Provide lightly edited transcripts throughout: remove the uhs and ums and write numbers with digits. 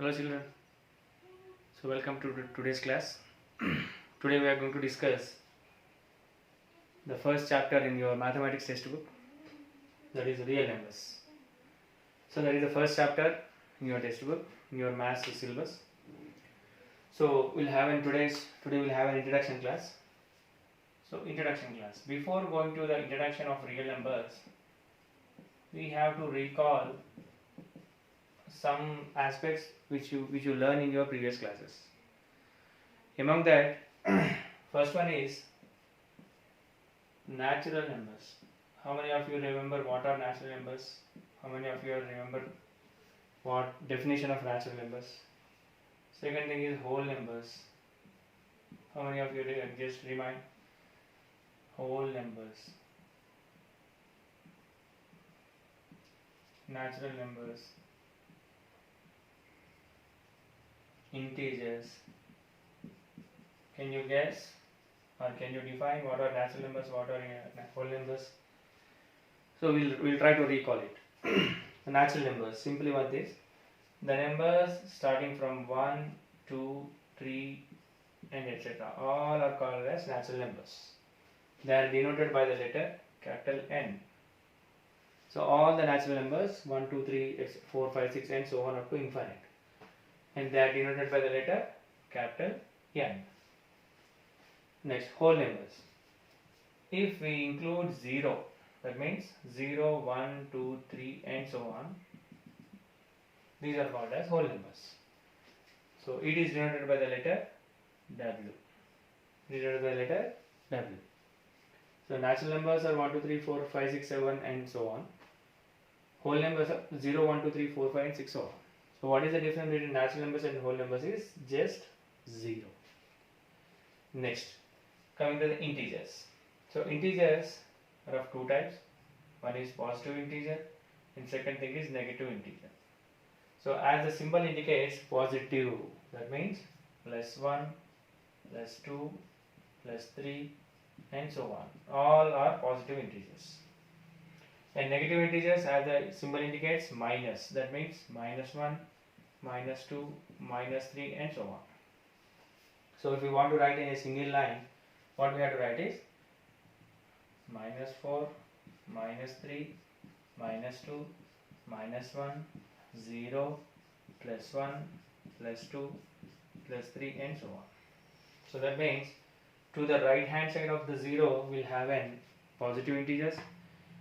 Hello children, so welcome to today's class. Today we are going to discuss the first chapter in your mathematics textbook, that is real numbers. So that is the first chapter in your textbook, in your maths syllabus. So today we'll have an introduction class. So introduction class. Before going to the introduction of real numbers, we have to recall some aspects which you learn in your previous classes. Among that, first one is natural numbers. How many of you remember what are natural numbers? How many of you remember what definition of natural numbers? Second thing is whole numbers. How many of you just remind? Whole numbers, natural numbers, integers. Can you guess or can you define what are natural numbers, what are whole numbers? So we'll try to recall it. The natural numbers, simply what this? The numbers starting from 1, 2, 3 and etc. all are called as natural numbers. They are denoted by the letter capital N. So all the natural numbers 1, 2, 3, 4, 5, 6 and so on up to infinite. And they are denoted by the letter capital N. Next, whole numbers. If we include 0, that means 0, 1, 2, 3 and so on, these are called as whole numbers. So it is denoted by the letter W. Denoted by the letter W. So natural numbers are 1, 2, 3, 4, 5, 6, 7 and so on. Whole numbers are 0, 1, 2, 3, 4, 5 and 6 so on. So what is the difference between natural numbers and whole numbers is just 0. Next, coming to the integers. So integers are of two types. One is positive integer and second thing is negative integer. So as the symbol indicates positive, that means plus 1, plus 2, plus 3 and so on. All are positive integers. And negative integers, as the symbol indicates, minus. That means minus 1, minus 2, minus 3 and so on. So if we want to write in a single line, what we have to write is minus 4, minus 3, minus 2, minus 1, 0, plus 1, plus 2, plus 3 and so on. So that means to the right hand side of the 0 we'll have an positive integers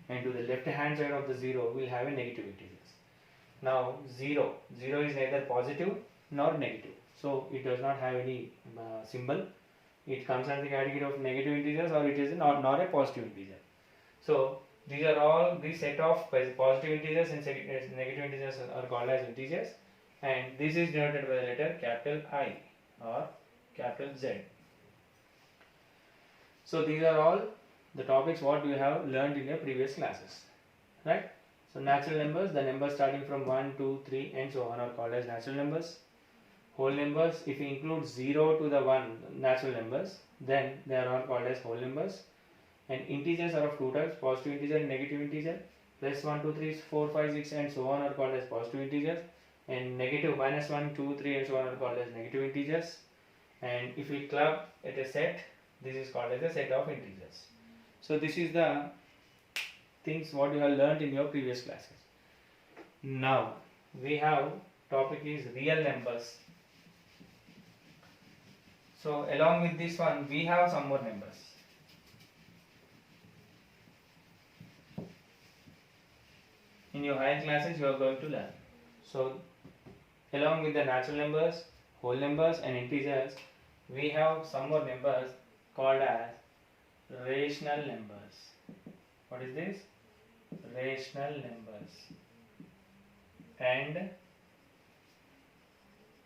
and to the left hand side of the 0 we'll have a negative integers. Now 0 is neither positive nor negative, so it does not have any symbol. It comes under the category of negative integers or it is not a positive integer. So these set of positive integers and negative integers are called as integers, and this is denoted by the letter capital I or capital Z. So these are all the topics what you have learned in your previous classes, right? So natural numbers, the numbers starting from 1, 2, 3 and so on are called as natural numbers. Whole numbers, if we include 0 to the 1 natural numbers, then they are all called as whole numbers. And integers are of two types, positive integer and negative integer. Plus 1, 2, 3, 4, 5, 6 and so on are called as positive integers. And negative minus 1, 2, 3 and so on are called as negative integers. And if we club at a set, this is called as a set of integers. So this is the things what you have learned in your previous classes. Now we have topic is real numbers. So along with this one we have some more numbers. In your higher classes you are going to learn. So along with the natural numbers, whole numbers and integers, we have some more numbers called as rational numbers. What is this? Rational numbers and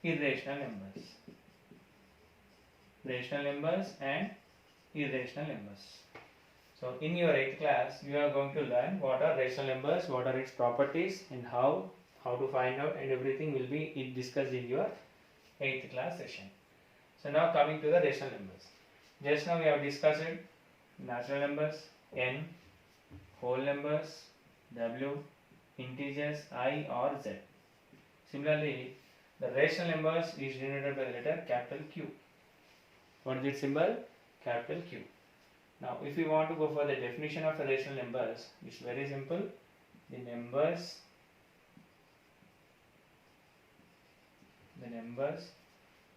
irrational numbers. Rational numbers and irrational numbers. So in your 8th class you are going to learn what are rational numbers, what are its properties and how to find out, and everything will be discussed in your 8th class session. So now coming to the rational numbers. Just now we have discussed natural numbers N, whole numbers W, integers I or Z. Similarly, The rational numbers is denoted by the letter capital Q. What is its symbol? Capital Q. Now, if we want to go for the definition of the rational numbers, it's very simple. The numbers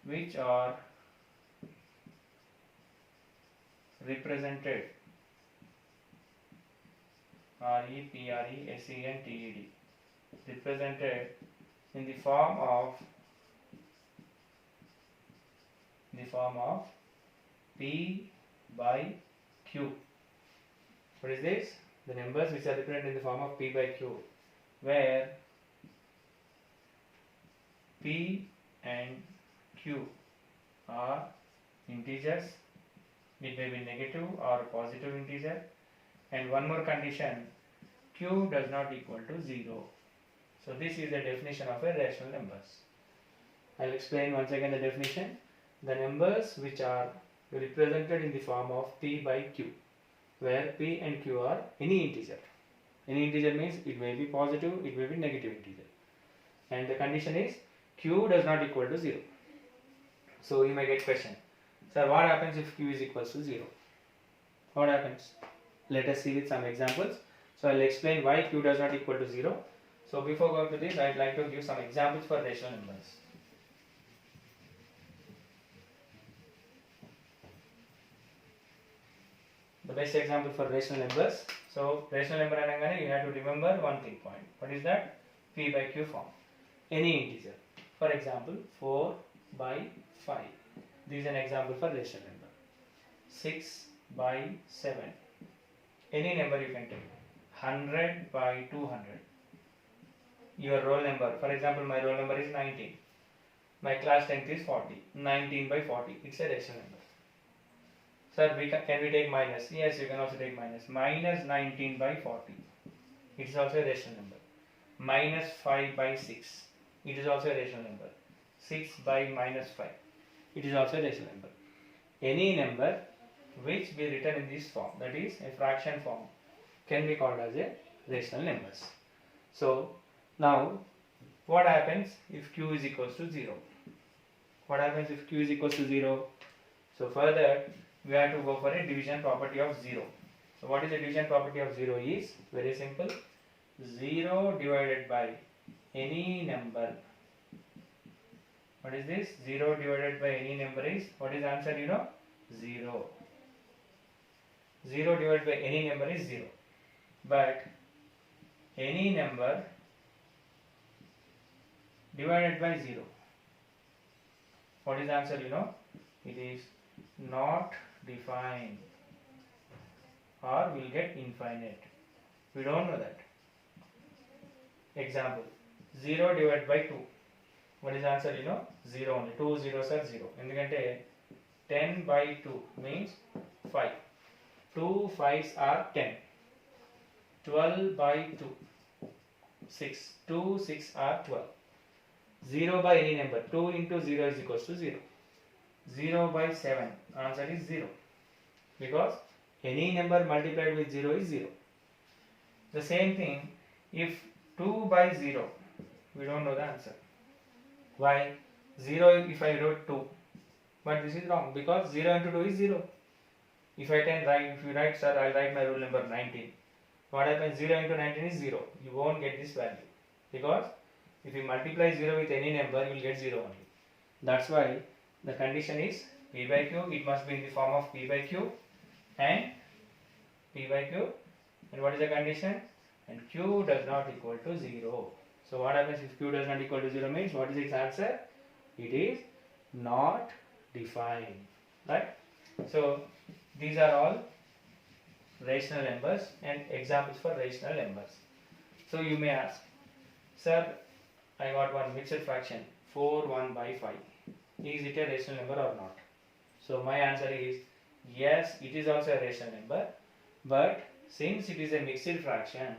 which are represented represented represented in the form of P by Q. What is this? The numbers which are represented in the form of P by Q, where P and Q are integers. It may be negative or positive integer, and one more condition, Q does not equal to 0. So this is the definition of a rational numbers. I will explain once again the definition. The numbers which are represented in the form of P by Q, where P and Q are any integer. Any integer means it may be positive, it may be negative integer. And the condition is Q does not equal to 0. So you may get question, sir, what happens if Q is equals to 0? What happens? Let us see with some examples. So I will explain why Q does not equal to 0. So before going to this, I would like to give some examples for rational numbers. The best example for rational numbers. So rational number anagane you have to remember one thing point. What is that? P by Q form. Any integer. For example, 4 by 5. This is an example for rational number. 6 by 7. Any number you can take. 100 by 200. Your roll number. For example, my roll number is 19. My class strength is 40. 19 by 40. It's a rational number. Sir, can we take minus? Yes, you can also take minus. Minus 19 by 40. It is also a rational number. Minus 5 by 6. It is also a rational number. 6 by minus 5. It is also a rational number. Any number which be written in this form, that is a fraction form, can be called as a rational numbers. So now what happens if Q is equals to 0? What happens if Q is equals to 0? So further we have to go for a division property of 0. So what is the division property of 0 is very simple. 0 divided by any number. What is this? 0 divided by any number is, what is the answer you know? 0. 0 divided by any number is 0. But any number divided by 0. What is the answer you know? It is not defined, or will get infinite. We don't know that. Example, 0 divided by 2. What is the answer you know? 0 only. 2 zeros are 0. Endukante 10 by 2 means 5. 2 5s are 10. 12 by 2, 6. 2 6 are 12. 0 by any number. 2 into 0 is equals to 0. 0 by 7. Answer is 0. Because any number multiplied with 0 is 0. The same thing, if 2 by 0, we don't know the answer. Why? 0 if I wrote 2. But this is wrong because 0 into 2 is 0. If I can write, if you write, sir, I'll write my rule number 19. What happens? 0 into 19 is 0. You won't get this value. Because if you multiply 0 with any number, you will get 0 only. That's why the condition is P by Q. It must be in the form of P by Q and P by Q. And what is the condition? And Q does not equal to 0. So what happens if Q does not equal to 0 means what is its answer? It is not defined. Right? So these are all rational numbers and examples for rational numbers. So you may ask, sir, I got one mixed fraction 4 1 by 5. Is it a rational number or not? So my answer is yes, it is also a rational number, but since it is a mixed fraction,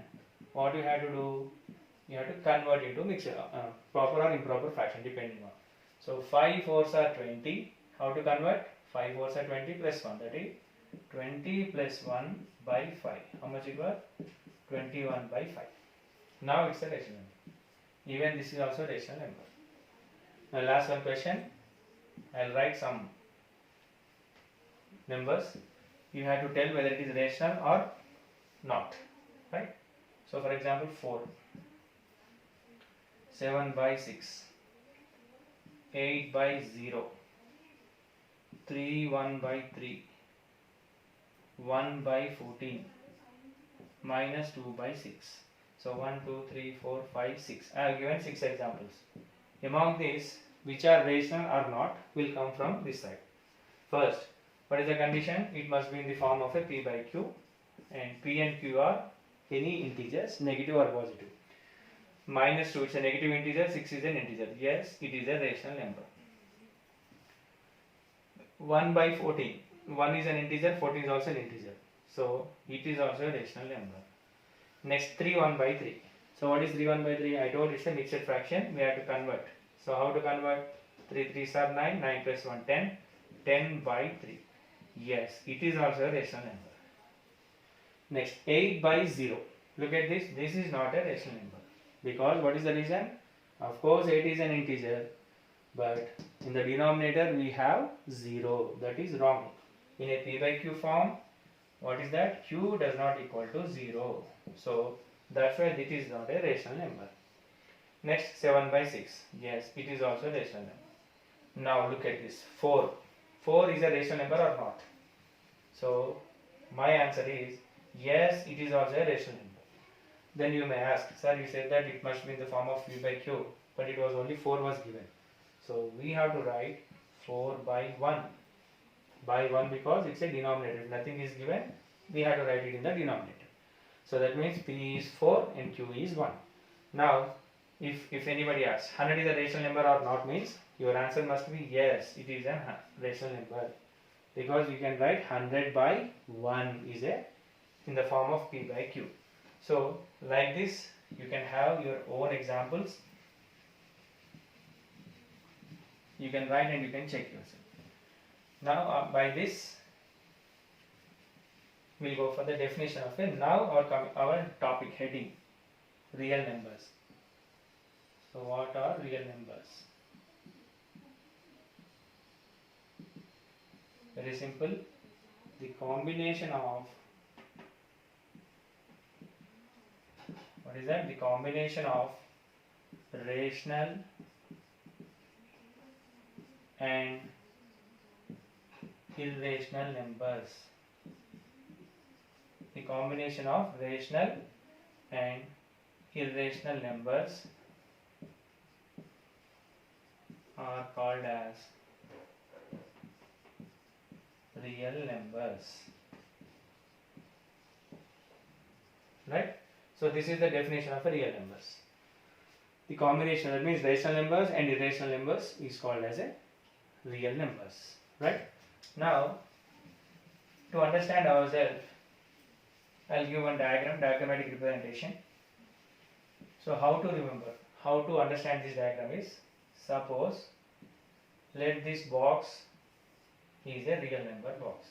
what you have to do? You have to convert into mixed proper or improper fraction depending on. So 5 4s are 20. How to convert? 5 4s are 20 plus 1, that is 20 plus 1 by 5. How much it was? 21 by 5. Now it's a rational number. Even this is also a rational number. Now last one question. I'll write some numbers. You have to tell whether it is rational or not, right? So for example 4, 7 by 6, 8 by 0, 3 1 by 3, 1 by 14, minus 2 by 6. So 1, 2, 3, 4, 5, 6. I have given 6 examples. Among these, which are rational or not will come from this side. First, what is the condition? It must be in the form of a p by q, and p and q are any integers, negative or positive. Minus 2 is a negative integer, 6 is an integer. Yes, it is a rational number. 1 by 14. 1 is an integer, 14 is also an integer. So it is also a rational number. Next 3 1 by 3. So what is 3 1 by 3? I told it's a mixed fraction. We have to convert. So how to convert? 3 3s are 9, 9 plus 1 10, 10 by 3. Yes, it is also a rational number. Next 8 by 0. Look at this. This is not a rational number. Because what is the reason? Of course 8 is an integer, but in the denominator we have 0. That is wrong. In a p by q form, what is that? Q does not equal to 0. So that's why it is not a rational number. Next 7 by 6. Yes, it is also a rational number. Now look at this. 4. 4 is a rational number or not? So my answer is yes, it is also a rational number. Then you may ask, sir, you said that it must be in the form of p by q, but it was only 4 was given. So we have to write 4 by 1. By 1 because it's a denominator. If nothing is given, we have to write it in the denominator. So that means p is 4 and q is 1. Now, if anybody asks, 100 is a rational number or not, means your answer must be yes, it is a rational number. Because you can write 100 by 1 is a in the form of p by q. So like this, you can have your own examples. You can write and you can check yourself. Now by this, we'll go for the definition of it. Now our topic heading, real numbers. So what are real numbers? Very simple. The combination of, what is that? The combination of rational and irrational numbers. The combination of rational and irrational numbers are called as real numbers. Right? So this is the definition of a real numbers. The combination, that means rational numbers and irrational numbers, is called as a real numbers. Right? Now, to understand ourselves, I'll give one diagram, diagrammatic representation. So how to remember, how to understand this diagram is, suppose let this box is a real number box.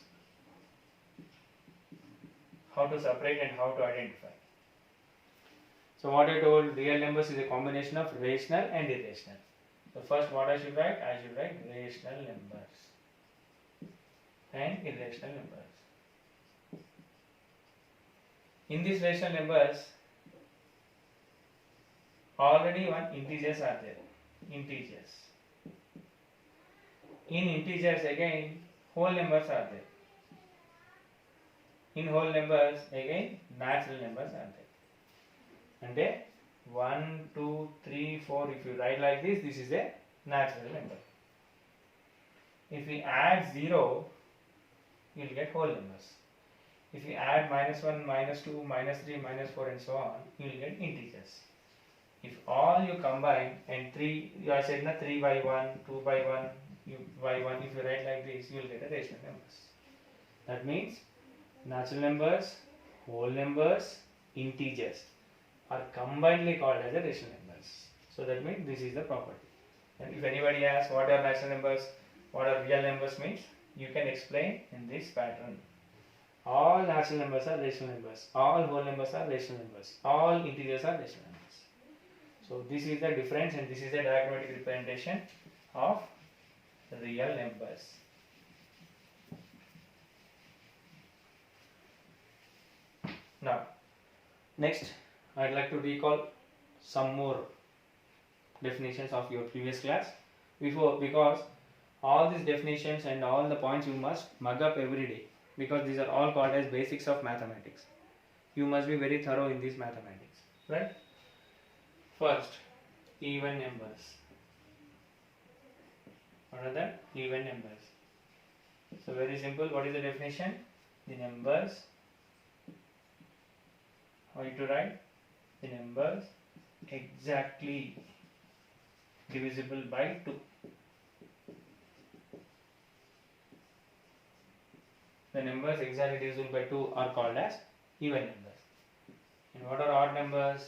How to separate and how to identify. So what I told, real numbers is a combination of rational and irrational. So first what I should write? I should write rational numbers and irrational numbers. In these rational numbers, already one integers are there. Integers. In integers again, whole numbers are there. In whole numbers again, natural numbers are there. And 1, 2, 3, 4, if you write like this, this is a natural number. If we add 0, you will get whole numbers. If you add -1, -2, -3, -4 and so on, you will get integers. If all you combine and 3, I said na 3 by 1, 2 by 1, by 1, if you write like this, you will get a rational numbers. That means natural numbers, whole numbers, integers are combinedly called as a rational numbers. So that means this is the property. And if anybody asks what are natural numbers, what are real numbers means, you can explain in this pattern. All natural numbers are rational numbers. All whole numbers are rational numbers. All integers are rational numbers. So this is the difference and this is the diagrammatic representation. of real numbers. Now, next I'd like to recall some more definitions of your previous class because all these definitions and all the points you must mug up every day, because these are all called as basics of mathematics. You must be very thorough in these mathematics, right? First, even numbers. What are the even numbers? So very simple. What is the definition? The numbers, how you to write? The numbers exactly divisible by 2. The numbers exactly divisible by 2 are called as even numbers. And what are odd numbers?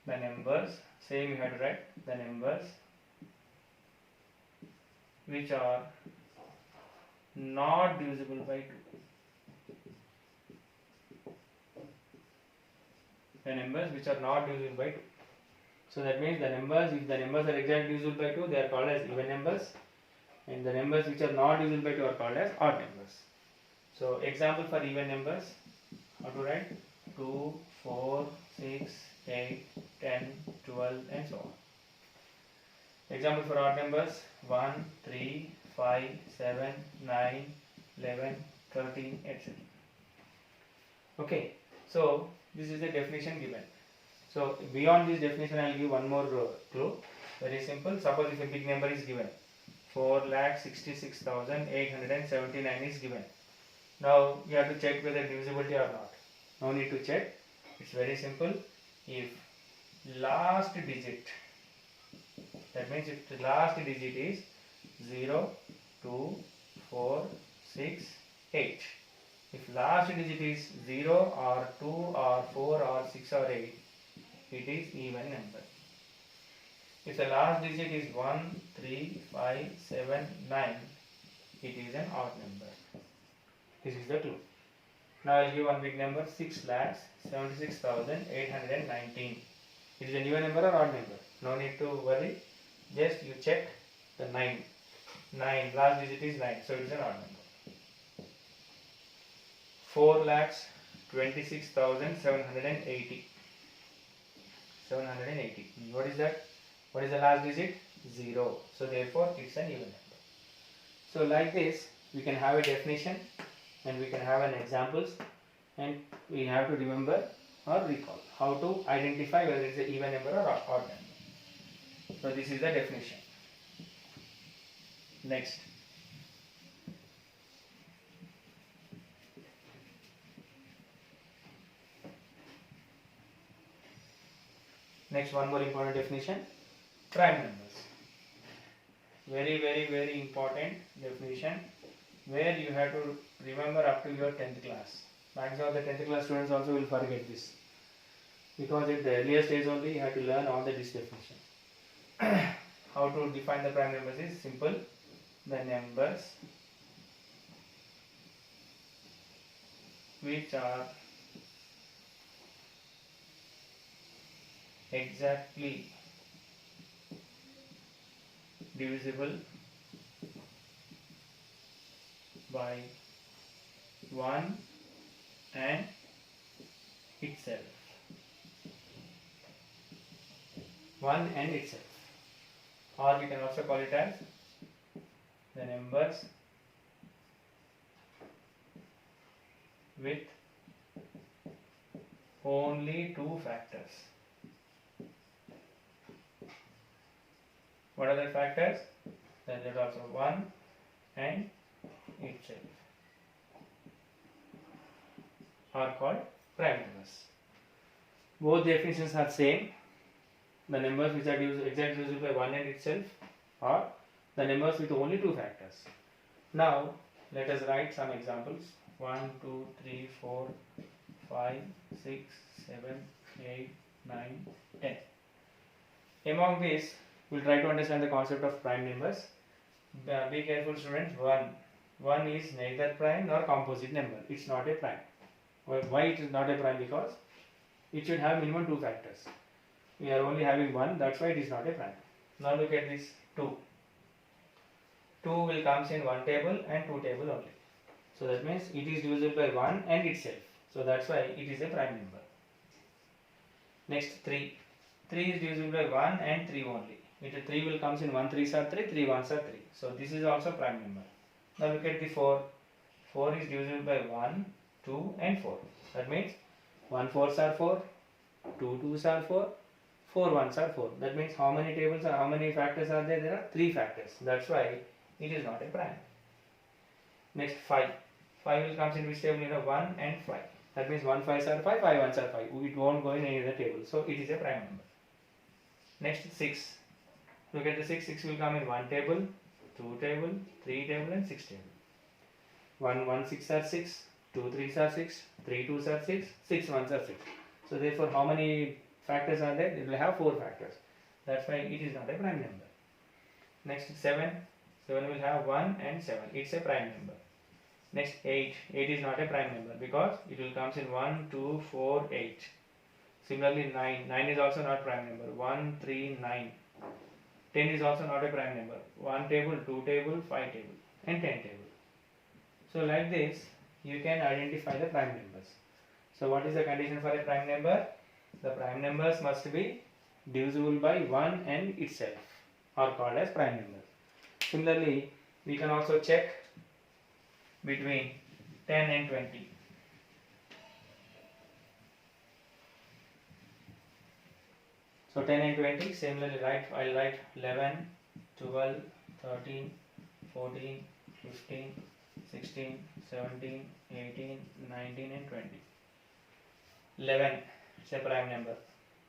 The numbers, same you have to write, the numbers which are not divisible by 2. The numbers which are not divisible by 2. So that means the numbers, if the numbers are exactly divisible by 2, they are called as even numbers, and the numbers which are not divisible by 2 are called as odd numbers. So example for even numbers, how to write? 2, 4, 6, 8, 10, 12 and so on. Example for odd numbers, 1, 3, 5, 7, 9, 11, 13, etc. Okay, so this is the definition given. So beyond this definition I will give one more clue. Very simple. Suppose if a big number is given, 4,66,879 is given. Now you have to check whether divisibility or not. No need to check. It's very simple. If last digit, that means if the last digit is 0, 2, 4, 6, 8. If last digit is 0 or 2 or 4 or 6 or 8, it is even number. If the last digit is 1, 3, 5, 7, 9, it is an odd number. This is the clue. Now I will give one big number, 6,76,819. It is an even number or odd number? No need to worry. Just you check the 9. 9, last digit is 9, so it is an odd number. 4,26,780. 780. What is that? What is the last digit? 0. So therefore it's an even number. So like this we can have a definition and we can have an examples, and we have to remember or recall how to identify whether it's an even number or odd number. So this is the definition. Next. Next, one more important definition, prime numbers. Very important definition, where you have to remember up to your 10th class. Maximum of the 10th class students also will forget this, because at the earlier stage only you have to learn all this definition. How to define the prime numbers is simple. The numbers which are exactly divisible by 1 and itself. 1 and itself. Or we can also call it as the numbers with only 2 factors. What are the factors? There is also 1 and itself are called prime numbers. Both definitions are same. The numbers which are exactly divisible by 1 and itself, or the numbers with only 2 factors. Now let us write some examples. 1, 2, 3, 4, 5, 6, 7, 8, 9, 10. Among these, we will try to understand the concept of prime numbers. Be careful students. 1 is neither prime nor composite number. It's not a prime. Why it is not a prime? Because it should have minimum 2 factors. we are only having 1, that's why it is not a prime. Now look at this 2. 2 will comes in 1 table and 2 table only. So that means it is divisible by 1 and itself. So that's why it is a prime number. Next 3. 3 is divisible by 1 and 3 only. 3 will comes in 1 3s are 3, 3 1s are 3. So this is also prime number. Now look at the 4. 4 is divisible by 1, 2 and 4. That means 1 4s are 4, 2 2s are 4, 4 1s are 4. That means how many tables are, how many factors are there? There are 3 factors. That's why it is not a prime. Next 5. 5 will comes in which table? 1 and 5. That means 1 5s are 5, 5 1s are 5. It won't go in any other table. So it is a prime number. Next 6. Look at the 6. 6 will come in 1 table, 2 table, 3 table and 6 table. 1 1 6 are 6, 2 3s are 6, 3 2s are 6, 6 1s are 6. So therefore how many factors are there? It will have 4 factors. That's why it is not a prime number. Next 7. 7 will have 1 and 7. It's a prime number. Next 8. 8 is not a prime number because it will comes in 1, 2, 4, 8. Similarly 9. 9 is also not prime number. 1, 3, 9. 10 is also not a prime number. 1 table, 2 table, 5 table and 10 table. So like this you can identify the prime numbers. So what is the condition for a prime number? The prime numbers must be divisible by 1 and itself are called as prime numbers. Similarly, we can also check between 10 and 20. So 10 and 20, similarly I'll write 11, 12, 13, 14, 15, 16, 17, 18, 19 and 20. 11 is a prime number.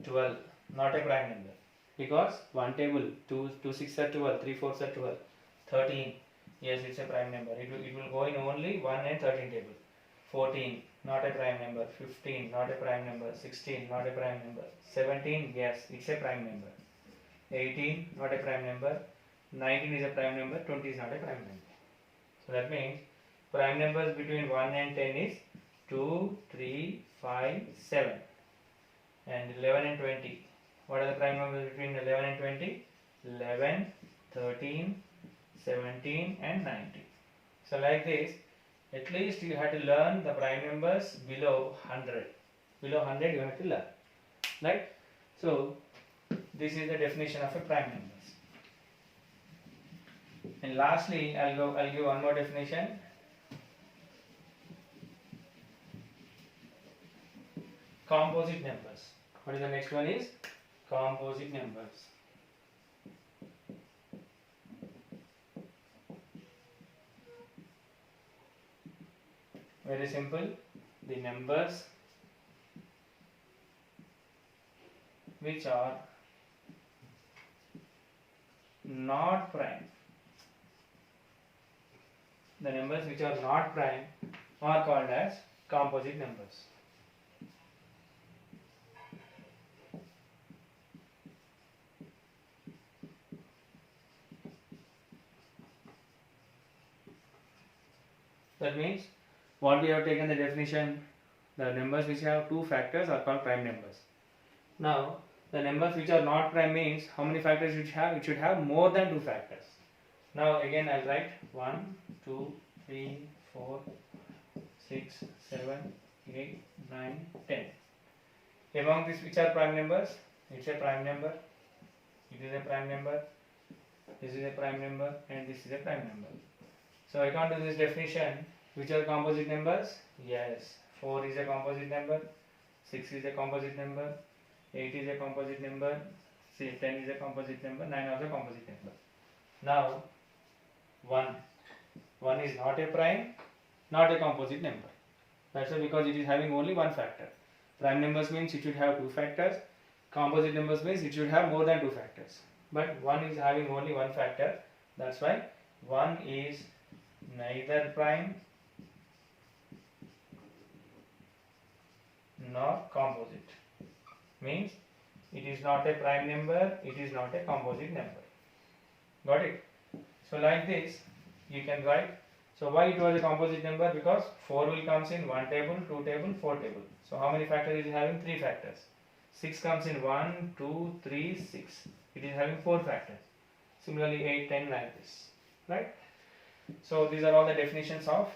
12 not a prime number because 1 table, 2 6 are 12, 3 4s are 12. 13, yes, it's a prime number. It will go in only 1 and 13 table. 14 not a prime number. 15 not a prime number. 16 not a prime number. 17, yes, it's a prime number. 18 not a prime number. 19 is a prime number. 20 is not a prime number. So that means prime numbers between 1 and 10 is 2, 3, 5, 7 and 11 and 20. What are the prime numbers between 11 and 20? 11, 13, 17 and 19. So like this, at least you have to learn the prime numbers below 100. Below 100 you have to learn. Right? So this is the definition of a prime numbers. And lastly, I'll give one more definition. Composite numbers. What is the next one is? Composite numbers. Very simple. The numbers which are not prime. The numbers which are not prime are called as composite numbers. That means what we have taken the definition, the numbers which have 2 factors are called prime numbers. Now the numbers which are not prime means how many factors it should have? It should have more than 2 factors. Now again I'll write 1, 2, 3, 4, 6, 7, 8, 9, 10. Among these which are prime numbers? It's a prime number, it is a prime number, this is a prime number and this is a prime number. So according to this definition, which are composite numbers? Yes, 4 is a composite number, 6 is a composite number, 8 is a composite number, 10 is a composite number, 9 also a composite number. Now 1 is not a prime, not a composite number. That's why, because it is having only one factor. Prime numbers means it should have 2 factors, composite numbers means it should have more than 2 factors. But 1 is having only one factor, that's why 1 is neither prime nor composite. Means it is not a prime number, it is not a composite number. Got it? So like this you can write. So why it was a composite number? Because 4 will comes in 1 table, 2 table, 4 table. So how many factors is it having? 3 factors. 6 comes in 1, 2, 3, 6. It is having 4 factors. Similarly 8, 10 like this, right? So these are all the definitions of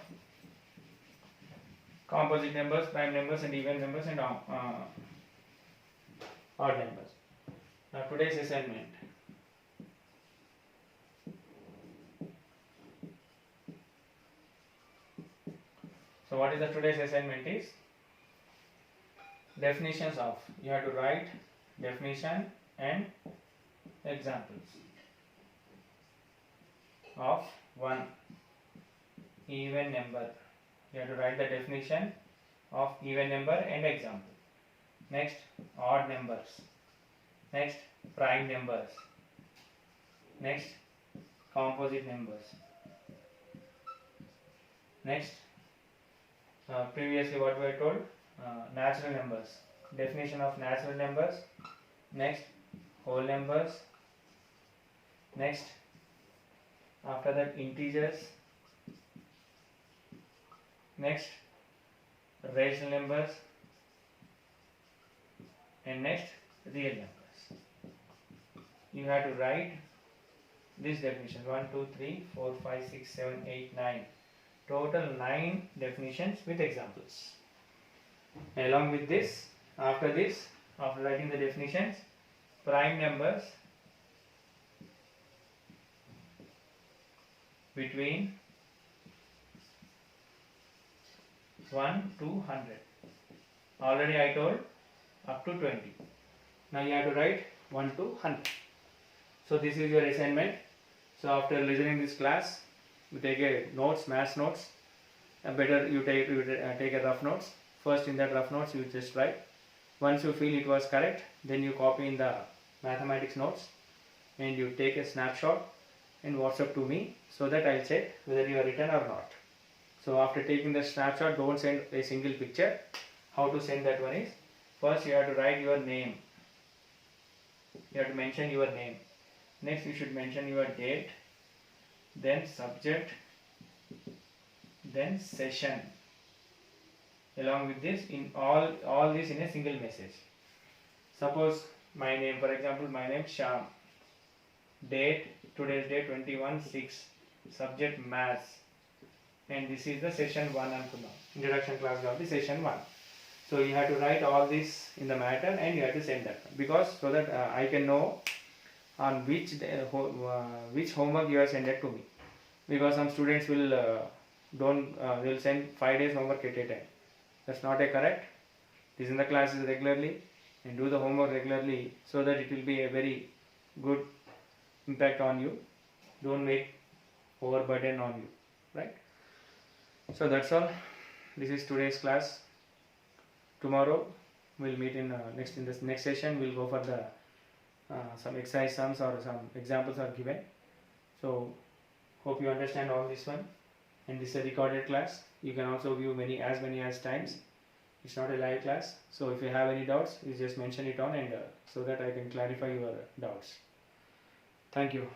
composite numbers, prime numbers and even numbers and odd numbers. Now today's assignment. So what is the today's assignment is definitions of, you have to write definition and examples of one even number. You have to write the definition of even number and example. Next, odd numbers. Next, prime numbers. Next, composite numbers. Next, previously what we were told, natural numbers. Definition of natural numbers. Next, whole numbers. Next, after that, integers. Next, rational numbers. And next, real numbers. You have to write this definition 1, 2, 3, 4, 5, 6, 7, 8, 9. Total 9 definitions with examples. Along with this, after writing the definitions, prime numbers between 1 to 100. Already I told up to 20. Now you have to write 1 to 100. So this is your assignment. So after listening this class, you take a notes, maths notes. Better you take a rough notes. First in that rough notes you just write. Once you feel it was correct, then you copy in the mathematics notes and you take a snapshot and WhatsApp to me so that I'll check whether you are written or not. So after taking the snapshot, don't send a single picture. How to send that one is, first you have to write your name. You have to mention your name. Next you should mention your date, then subject, then session. Along with this, in all this in a single message. Suppose my name, for example, my name Shyam. Date, today's date 21/6. Subject maths. And this is the session 1 anukundam. Introduction class of the session 1. So you have to write all this in the matter and you have to send that, because so that I can know on which homework you have sent it to me. Because some students will will send 5 days homework at a time. That's not a correct. Listen the classes regularly and do the homework regularly so that it will be a very good impact on you. Don't make overburden on you, right? So that's all. This is today's class. Tomorrow we'll meet in this next session. We'll go for the some exercise sums or some examples are given. So hope you understand all this one. And this is a recorded class. You can also view as many as times. It's not a live class. So if you have any doubts, you just mention it on and so that I can clarify your doubts. Thank you.